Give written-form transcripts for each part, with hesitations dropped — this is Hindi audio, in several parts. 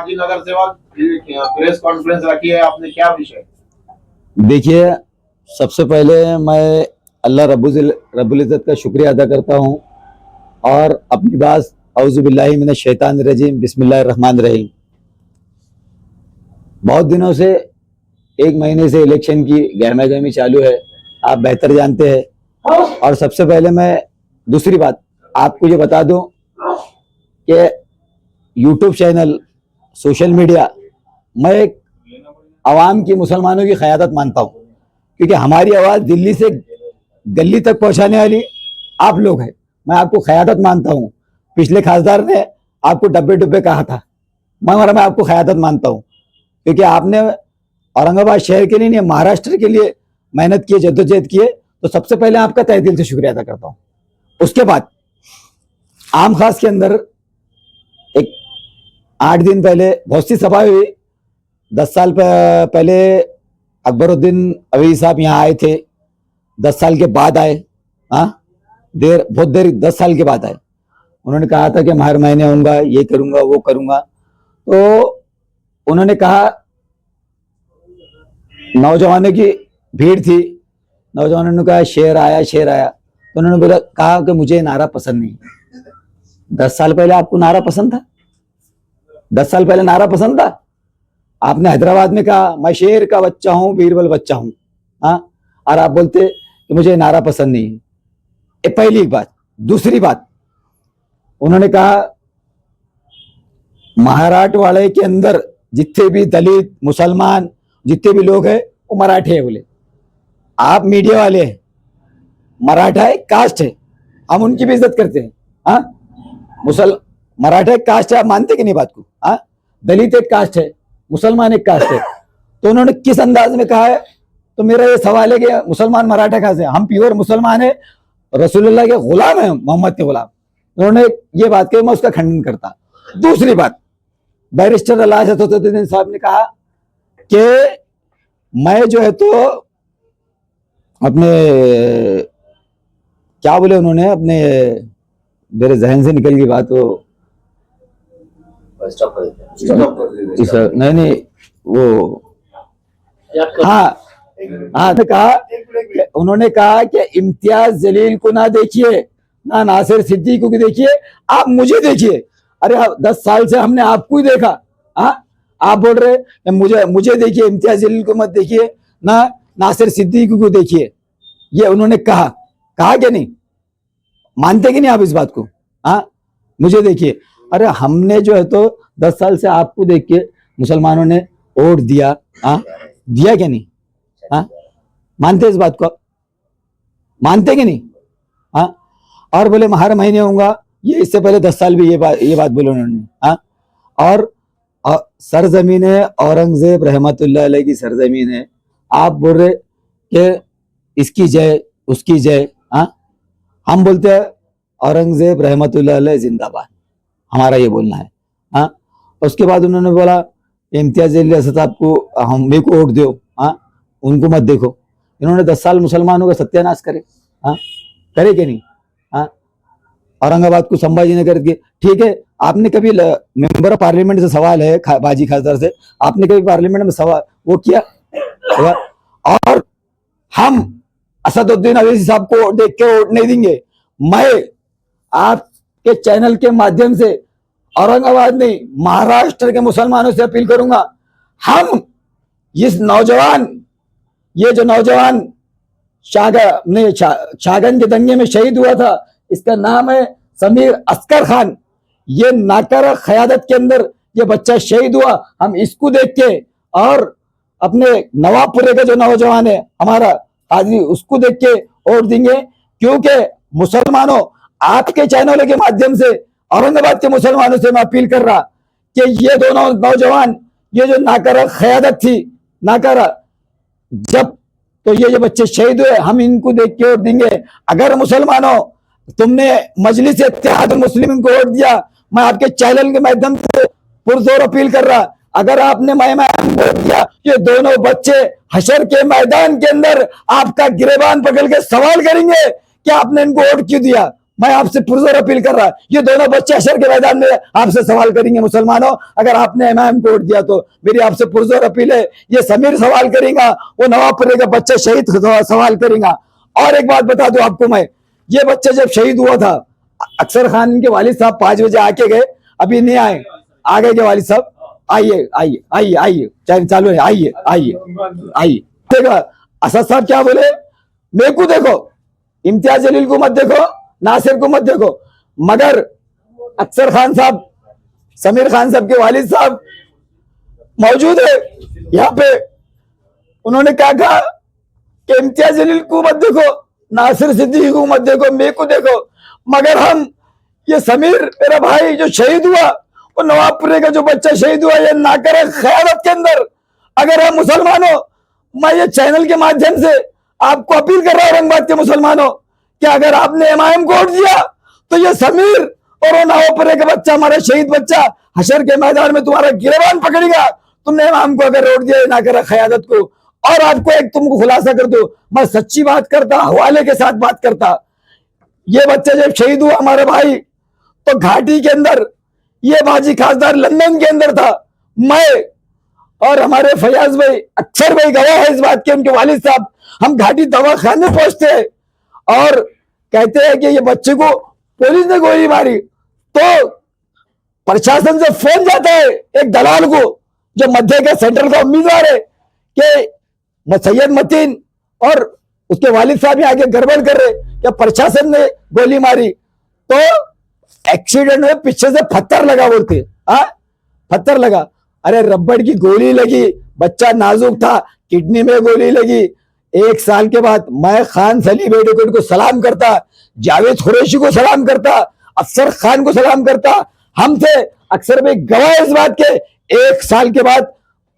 माजी नगर सेवक, प्रेस कॉन्फ्रेंस रखी है आपने, क्या विषय? देखिए, सबसे पहले मैं अल्लाह रब्बुल इज़्ज़त का शुक्रिया अदा करता हूँ और अपनी बात औज़ु बिल्लाहि मिनश शैतानिर रजीम बिस्मिल्लाहिर रहमानिर रहीम। बहुत दिनों से, एक महीने से इलेक्शन की गहमा-गहमी चालू है, आप बेहतर जानते हैं। और सबसे पहले मैं दूसरी बात आपको ये बता दूं कि यूट्यूब चैनल, सोशल मीडिया, मैं एक आवाम की, मुसलमानों की क़यादत मानता हूँ, क्योंकि हमारी आवाज़ दिल्ली से गली तक पहुँचाने वाली आप लोग हैं। मैं आपको क़यादत मानता हूँ। पिछले खासदार ने आपको डब्बे डब्बे कहा था, मगर मैं आपको क़यादत मानता हूँ, क्योंकि आपने औरंगाबाद शहर के लिए नहीं, महाराष्ट्र के लिए मेहनत की, जद्दोजहद किए। तो सबसे पहले आपका तहे दिल से शुक्रिया अदा करता हूँ। उसके बाद आम खास के अंदर एक 8 दिन पहले बहुत सी सभा हुई। 10 साल पहले अकबरुद्दीन अवैसी साहब यहाँ आए थे, 10 साल के बाद आए। बहुत देर 10 साल के बाद आए। उन्होंने कहा था कि हर महीने आऊंगा, ये करूंगा, वो करूंगा। तो उन्होंने कहा, नौजवानों की भीड़ थी, नौजवानों ने कहा शेर आया, शेर आया। तो उन्होंने बोला, कहा कि मुझे नारा पसंद नहीं। 10 साल पहले आपको नारा पसंद था? 10 साल पहले नारा पसंद था? आपने हैदराबाद में कहा मैं शेर का बच्चा हूं, बीरबल बच्चा हूं, और आप बोलते कि मुझे नारा पसंद नहीं। ये पहली बात। दूसरी बात, उन्होंने कहा महाराठवाड़े के अंदर जितने भी दलित, मुसलमान, जितने भी लोग हैं वो मराठे हैं। बोले आप मीडिया वाले हैं, मराठा एक कास्ट है, हम उनकी भी इज्जत करते हैं। मराठा एक कास्ट है, आप मानते कि नहीं बात को? दलित एक कास्ट है, मुसलमान एक कास्ट है। तो उन्होंने किस अंदाज में कहा है? तो मेरा ये सवाल है कि मुसलमान मराठा कहां से? हम प्योर मुसलमान है, रसूलुल्लाह के गुलाम है, मोहम्मद के गुलाम। उन्होंने ये बात कही, मैं उसका खंडन करता। दूसरी बात, बैरिस्टर अल्लाह सदुद्दीन साहब ने कहा कि मैं जो है तो अपने, क्या बोले उन्होंने, अपने, मेरे जहन से निकल गई बात। वो नहीं वो, तो कहा, उन्होंने कहा कि इम्तियाज जलील को ना देखिए, ना नासिर सिद्दीकी को देखिए, आप मुझे देखिए। अरे 10 साल से हमने आपको ही देखा। आप बोल रहे मुझे देखिए, इम्तियाज जलील को मत देखिए, ना नासिर सिद्दीकी को देखिए। ये उन्होंने कहा कि नहीं? मानते कि नहीं आप इस बात को? मुझे देखिए। अरे हमने जो है तो 10 साल से आपको देख के मुसलमानों ने वोट दिया, दिया क्या नहीं? मानते इस बात को? मानते कि नहीं? और बोले मैं हर महीने आऊंगा, ये इससे पहले 10 साल भी ये बात बोले उन्होंने। और सरजमीन है औरंगजेब रहमतुल्लाह अलैह की सरजमीन है, आप बोल रहे कि इसकी जय, उसकी जय। हम बोलते हैं औरंगजेब रहमतुल्लाह अलैह जिंदाबाद, हमारा ये बोलना है। उसके बाद उन्होंने बोला इम्तियाज जलील साहब को हम मेरे को वोट दो, उनको मत देखो। इन्होंने 10 साल मुसलमानों का सत्यानाश करे, करे कि नहीं? औरंगाबाद को संभाजी नगर के, ठीक है। आपने कभी मेंबर ऑफ पार्लियामेंट से सवाल है, बाजी खासदार से, आपने कभी पार्लियामेंट में सवाल वो किया? और हम असदुद्दीन अवैसी साहब को देख के वोट नहीं देंगे। मैं आपके चैनल के माध्यम से औरंगाबाद नहीं, महाराष्ट्र के मुसलमानों से अपील करूंगा, हम इस नौजवान, ये जो नौजवान शाहगंज के दंगे में शहीद हुआ था, इसका नाम है समीर अस्कर खान। ये नाकर क़यादत के अंदर ये बच्चा शहीद हुआ। हम इसको देख के, और अपने नवाबपुरे का जो नौजवान है हमारा आदमी, उसको देख के वोट देंगे। क्योंकि मुसलमानों, आपके चैनलों के माध्यम से औरंगाबाद के मुसलमानों से मैं अपील कर रहा कि ये दोनों नौजवान, ये जो नाकर क़यादत थी, नाकर, जब तो ये बच्चे शहीद हुए, हम इनको देख के वोट देंगे। अगर मुसलमानों तुमने मजलिस इत्तेहाद मुस्लिम को वोट दिया, मैं आपके चैनल के माध्यम से पुरजोर अपील कर रहा, अगर आपने वोट दिया, ये दोनों बच्चे हशर के मैदान के अंदर आपका गिरेबान पकड़ के सवाल करेंगे कि आपने इनको वोट क्यों दिया। मैं आपसे पुरजोर अपील कर रहा, ये दोनों बच्चे हशर के मैदान में आपसे सवाल करेंगे मुसलमानों, अगर आपने इमाम को वोट दिया तो मेरी आपसे पुरजोर अपील है, ये समीर सवाल करेगा, वो नवाबपुरे का बच्चा शहीद सवाल करेगा। और एक बात बता दूं आपको मैं, ये बच्चा जब शहीद हुआ था, अक्सर खान के वालिद साहब 5 बजे आके गए, अभी नहीं आए, आ गए के वालिद साहब, आइए आइए आइए आइए, चाहे चालू है, आइए आइए आइए। देखा असद साहब क्या बोले, मेरे को देखो, इम्तियाज जलील को मत देखो, नासिर को मत देखो, मगर अक्सर खान साहब, समीर खान साहब के वालिद साहब मौजूद है यहाँ पे, उन्होंने क्या कहा कि इम्तियाज जलील को मत देखो, नासिर सिद्दीकी को मत देखो, मेरे को देखो, मगर हम ये समीर मेरा भाई जो शहीद हुआ, वो नवाबपुरे का जो बच्चा शहीद हुआ, ये ना करे ख़यानत के अंदर। अगर हम मुसलमानों, मैं ये चैनल के माध्यम से आपको अपील कर रहा हूं रंगबाद के मुसलमानों, कि अगर आपने इमाम को वोट दिया तो ये समीर और वो नवाबपुरे का बच्चा, हमारा शहीद बच्चा, हशर के मैदान में तुम्हारा गिरबान पकड़ेगा। तुमने इमाम को अगर वोट दिया ना करा क़यादत को। और आपको एक तुमको खुलासा कर दो, मैं सच्ची बात करता, हवाले के साथ बात करता, ये बच्चा जब शहीद हुआ हमारा भाई, तो घाटी के अंदर ये बाजी खासदार लंदन के अंदर था, मैं और हमारे फयाज भाई, अक्सर भाई गवाह है इस बात के, उनके वालिद साहब, हम घाटी दवाखाने पहुंचते हैं और कहते हैं कि ये बच्चे को पुलिस ने गोली मारी, तो प्रशासन से फोन जाता है एक दलाल को, जो मध्य का सेंट्रल का उम्मीदवार है, कि सैयद मतीन और उसके वालिद साहब यहाँ आगे गड़बड़ कर रहे, क्या प्रशासन ने गोली मारी, तो एक्सीडेंट में पीछे से पत्थर लगा बोलते, हाँ पत्थर लगा, अरे रबड़ की गोली लगी, बच्चा नाजुक था, किडनी में गोली लगी। 1 साल के बाद मैं खान सली बेटे को सलाम करता, जावेद कुरैशी को सलाम करता, अफसर खान को सलाम करता, हम थे अक्सर में गवाह इस बात के। 1 साल के बाद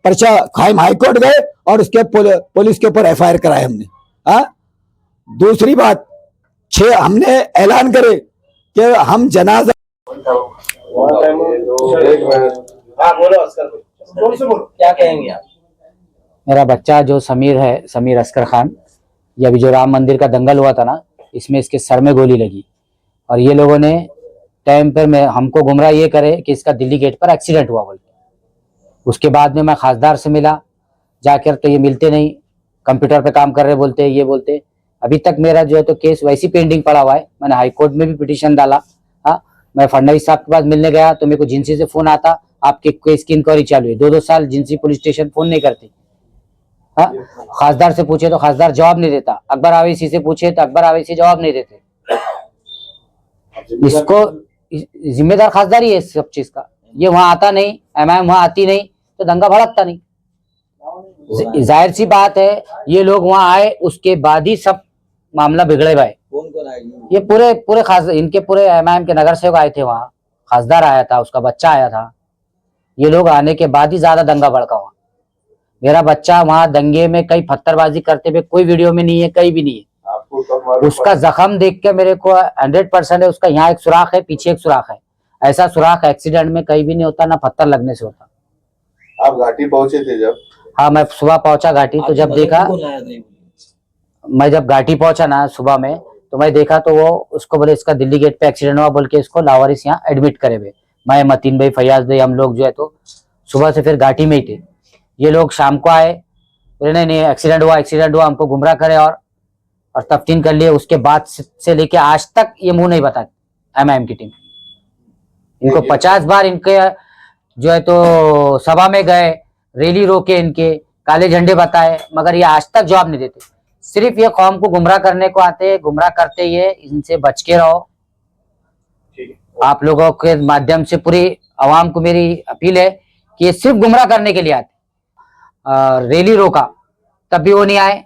पर्चा खाइम हाईकोर्ट गए और उसके पुलिस के ऊपर FIR कराए हमने। हाँ, दूसरी बात, 6 हमने ऐलान करे कि हम जनाजा, क्या कहेंगे आप? मेरा बच्चा जो समीर है, समीर अस्कर खान, ये अभी जो राम मंदिर का दंगल हुआ था ना, इसमें इसके सर में गोली लगी और ये लोगों ने टाइम पर मैं हमको गुमराह ये करे कि इसका दिल्ली गेट पर एक्सीडेंट हुआ बोल। उसके बाद में मैं खासदार से मिला जाकर, तो ये मिलते नहीं, कंप्यूटर पे काम कर रहे बोलते, ये बोलते। अभी तक मेरा जो है तो केस वैसी पेंडिंग पड़ा हुआ है, मैंने हाई कोर्ट में भी पिटीशन डाला। हाँ, मैं फडणवीस साहब के पास मिलने गया तो मेरे को जिंसी से फोन आता, आपके केस की इंक्वायरी चालू है। 2-2 साल जिंसी पुलिस स्टेशन फोन नहीं करती। हाँ, खासदार से पूछे तो खासदार जवाब नहीं देता, अकबर आवेसी से पूछे तो अकबर आवेसी जवाब नहीं देते। इसको जिम्मेदार खासदार ही है इस सब चीज का। ये वहां आता नहीं, एमआईएम वहां आती नहीं तो दंगा भड़कता नहीं। जाहिर सी बात है, ये लोग वहां आए उसके बाद ही सब मामला बिगड़े भाई। ये पूरे खास इनके पूरे एमआईएम के नगर सेवक आए थे वहां, खासदार आया था, उसका बच्चा आया था। ये लोग आने के बाद ही ज्यादा दंगा भड़का वहां। मेरा बच्चा वहां दंगे में कई पत्थरबाजी करते हुए कोई वीडियो में नहीं है, कहीं भी नहीं है। उसका जख्म देख के मेरे को 100% है, उसका यहाँ एक सुराख है, पीछे एक सुराख है। ऐसा सुराख एक्सीडेंट में कहीं भी नहीं होता, ना पत्थर लगने से होता। आप घाटी पहुंचे थे जब? हाँ, मैं सुबह पहुंचा घाटी, तो जब देखा, मैं जब घाटी पहुंचा ना सुबह में, तो मैं देखा तो वो उसको बोले इसका दिल्ली गेट पे एक्सीडेंट हुआ बोल के इसको लावारिस यहाँ एडमिट करे हुए। मैं, मतीन भाई, फयाज भाई, हम लोग जो है तो सुबह से फिर घाटी में ही थे। ये लोग शाम को आए, बोले नहीं एक्सीडेंट हुआ, हमको गुमराह करे और तफ्तीन कर लिए। उसके बाद से लेके आज तक ये मुंह नहीं बताती एमआईएम की टीम। इनको 50 बार इनके जो है तो सभा में गए, रैली रोके, इनके काले झंडे बताए, मगर ये आज तक जवाब नहीं देते। सिर्फ ये कौम को गुमराह करने को आते, गुमराह करते ही है। इनसे बच के रहो। आप लोगों के माध्यम से पूरी आवाम को मेरी अपील है कि ये सिर्फ गुमराह करने के लिए आते। रैली रोका तब भी वो नहीं आए।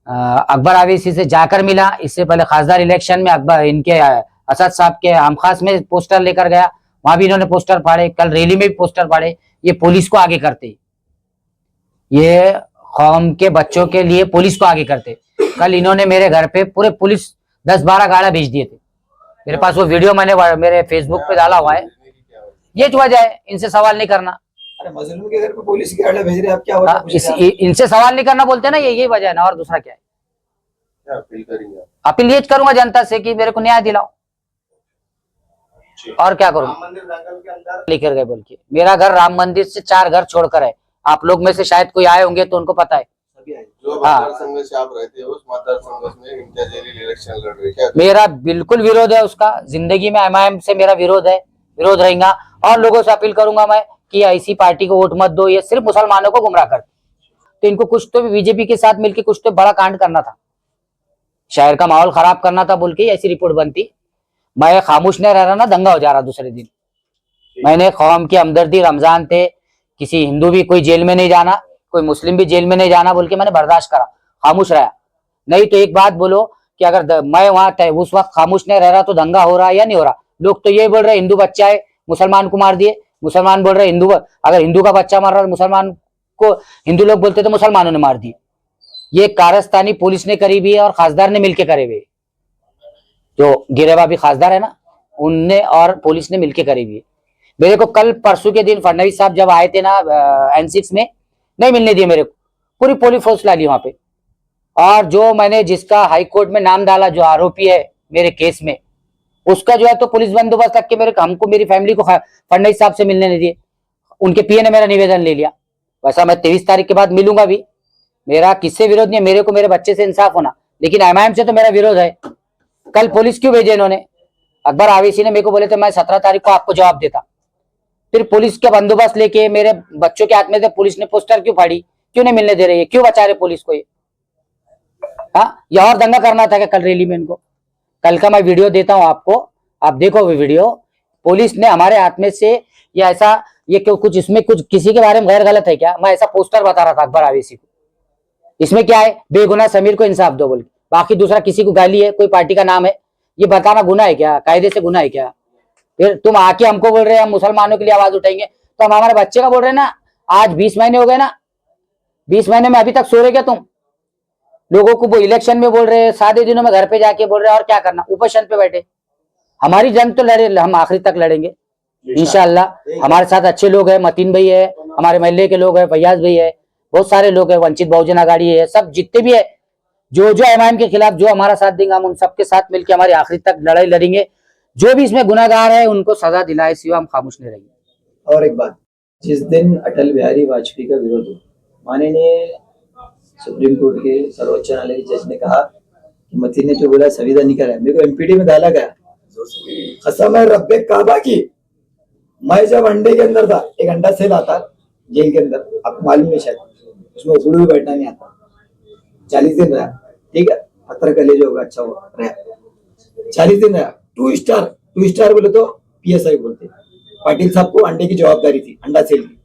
अकबर आवेसी से जाकर मिला, इससे पहले खासदार इलेक्शन में अकबर इनके असद साहब के हमखास में पोस्टर लेकर गया, वहां भी इन्होंने पोस्टर फाड़े, कल रैली में भी पोस्टर फाड़े। ये पुलिस को आगे करते, ये कौम के बच्चों के लिए पुलिस को आगे करते। कल इन्होंने मेरे घर पे पूरे पुलिस 10-12 गाड़ा भेज दिए थे। मेरे पास वो वीडियो मैंने मेरे फेसबुक पे डाला हुआ है। ये वजह है, इनसे सवाल नहीं करना। अरे मजलूम के घर पे पुलिस की गाड़ी भेज रहे हैं, आप क्या हो रहा है? इनसे सवाल नहीं करना बोलते ना, यही वजह है ना, और दूसरा क्या है। क्या अपील करेंगे? अपील ये करूंगा जनता से कि मेरे को न्याय दिलाओ। और क्या करूं? राम मंदिर दंगल के अंदर लेकर गए बोल के, मेरा घर राम मंदिर से 4 घर छोड़कर है। आप लोग में से शायद कोई आए होंगे तो उनको पता है। जो हाँ। मतदार संघ से आप रहते हो उस मतदार संघ में इम्तियाज जलील इलेक्शन लड़ रहे हैं, क्या मेरा बिल्कुल विरोध है उसका। जिंदगी में एमआईएम से मेरा विरोध है, विरोध रहेगा। और लोगों से अपील करूंगा मैं कि ऐसी पार्टी को वोट मत दो, ये सिर्फ मुसलमानों को गुमराह करती। तो इनको कुछ तो बीजेपी के साथ मिलकर कुछ तो बड़ा कांड करना था, शहर का माहौल खराब करना था बोल के ऐसी रिपोर्ट बनती। मैं खामोश नहीं रह रहा ना, दंगा हो जा रहा दूसरे दिन। मैंने कौम की हमदर्दी, रमजान थे, किसी हिंदू भी कोई जेल में नहीं जाना, कोई मुस्लिम भी जेल में नहीं जाना बोल के मैंने बर्दाश्त करा, खामोश रहा। नहीं तो एक बात बोलो कि अगर मैं वहां उस वक्त खामोश नहीं रह रहा तो दंगा हो रहा है या नहीं हो रहा। लोग तो ये बोल रहे हिंदू बच्चा है मुसलमान को मार दिए, मुसलमान बोल रहे हिंदू, अगर हिंदू का बच्चा मार रहा है मुसलमान को, हिंदू लोग बोलते तो मुसलमानों ने मार दिए। ये कारस्तानी पुलिस ने करी भी है और खासदार ने मिलकर करे हुए, जो गिरेबाबी खासदार है ना, उनने और पुलिस ने मिलकर करी भी है। मेरे को कल परसों के दिन फडणवीस साहब जब आए थे ना N6 में, नहीं मिलने दिए मेरे को, पूरी पुलिस फोर्स ला ली वहां पे। और जो मैंने जिसका हाई कोर्ट में नाम डाला, जो आरोपी है मेरे केस में, उसका जो है तो पुलिस बंदोबस्त रख के मेरे हमको, मेरी फैमिली को फडणवीस साहब से मिलने नहीं दिए। उनके पीए ने मेरा निवेदन ले लिया। वैसा मैं 23 तारीख के बाद मिलूंगा भी, मेरा किससे विरोध नहीं है, मेरे को मेरे बच्चे से इंसाफ होना, लेकिन एमआईएम से तो मेरा विरोध है। कल पुलिस क्यों भेजे इन्होंने? अकबर आवेशी ने मेरे को बोले थे मैं 17 तारीख को आपको जवाब देता। फिर पुलिस के बंदोबस्त लेके मेरे बच्चों के हाथ में से पुलिस ने पोस्टर क्यों फाड़ी? क्यों नहीं मिलने दे रही है? क्यों बचा रहे पुलिस को ये? हाँ, यह और दंगा करना था क्या कल रैली में इनको? कल का मैं वीडियो देता हूं आपको, आप देखो वो वीडियो। पुलिस ने हमारे हाथ में से ये ऐसा, ये क्यों, कुछ इसमें कुछ किसी के बारे में गैर गलत है क्या? मैं ऐसा पोस्टर बता रहा था अकबर आवेशी को। इसमें क्या है? बेगुनाह समीर को इंसाफ दो बोल, बाकी दूसरा किसी को गाली है, कोई पार्टी का नाम है, ये बताना गुनाह है क्या? कायदे से गुनाह है क्या? फिर तुम आके हमको बोल रहे हैं हम मुसलमानों के लिए आवाज उठाएंगे, तो हम हमारे बच्चे का बोल रहे हैं ना। आज 20 महीने हो गए ना, 20 महीने में अभी तक सो रहे क्या तुम? लोगों को वो इलेक्शन में बोल रहे हैं, 7 दिनों में घर पे जाके बोल रहे हैं, और क्या करना, उपोषण पे बैठे। हमारी जंग तो लड़े, हम आखिरी तक लड़ेंगे इंशाअल्लाह। हमारे साथ अच्छे लोग हैं, मतीन भाई है, हमारे महल्ले के लोग हैं, फैयाज भाई है, बहुत सारे लोग हैं, वंचित बहुजन आघाड़ी है, सब जितने भी है, जो जो एमआईएम के खिलाफ जो हमारा साथ देंगे, हम उन सबके साथ मिलकर हमारी आखिरी तक लड़ाई लड़ेंगे। जो भी इसमें गुनाहगार है उनको सजा दिलाए सिवा हम खामोश नहीं रहेंगे। और एक बात, जिस दिन अटल बिहारी वाजपेयी का विरोध हुआ, माननीय सुप्रीम कोर्ट के सर्वोच्च न्यायालय जज ने कहा कि मतीन ने जो बोला संविधान नहीं करा है। मेरे को एमपीडी में डाला गया, कसम है रब्बे काबा की, मैं जब अंडे के अंदर था, एक अंडा सेल आता जेल के अंदर, आपको मालूम नहीं शायद, उसमें गुरु भी बैठना नहीं आता, 40 दिन रहा, ठीक है, पत्थर का ले जो होगा अच्छा हुआ रहा, 40 दिन रहा। 2 स्टार बोले तो PSI बोलते। पाटिल साहब को अंडे की जवाबदारी थी, अंडा सेल की,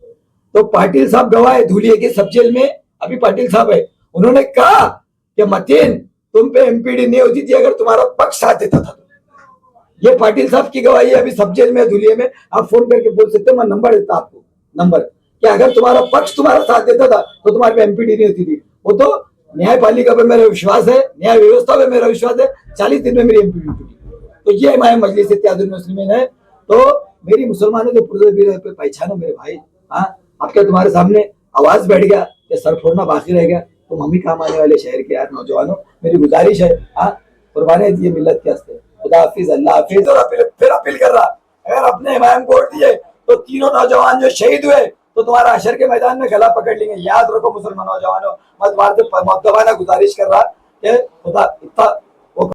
तो पाटिल साहब गवाह है धूलिया के सब जेल में, अभी पाटिल साहब है, उन्होंने कहा कि मतीन तुम पे एमपीडी नहीं होती थी अगर तुम्हारा पक्ष साथ देता था। ये पाटिल साहब की गवाही है, अभी सब जेल में धूलिया में, आप फोन करके बोल सकते हो, मैं नंबर देता आपको, नंबर, कि अगर तुम्हारा पक्ष तुम्हारा साथ देता था तो तुम्हारे पे एमपीडी नहीं होती थी। वो तो न्यायपालिका पे मेरा विश्वास है, न्याय व्यवस्था पे मेरा विश्वास है, 40 दिन में मेरी एमपीडी टूटी। तो ये हमारे मजलिस इत्तेहादुल मुस्लिमीन है। तो मेरी मुसलमानों के पुरज़े पे पहचानो मेरे भाई, हाँ, आपके तुम्हारे सामने आवाज बैठ गया कि सर फोड़ना बाकी रह गया, तुम हम ही काम आने वाले शहर के यार नौजवानों, मेरी गुजारिश है, हाँ, कुर्बानी दिए मिल्लत के हस्ते, खुदा हाफिज, अल्लाह हाफिज। और फिर अपील कर रहा, अगर अपने इमाम को वोट दिए तो तीनों नौजवान जो शहीद हुए तो तुम्हारा हशर के मैदान में गला पकड़ लेंगे। याद रखो मुसलमान नौजवानों, मैं तुम्हारे से मौत दबाना गुजारिश कर रहा कि खुदा इतना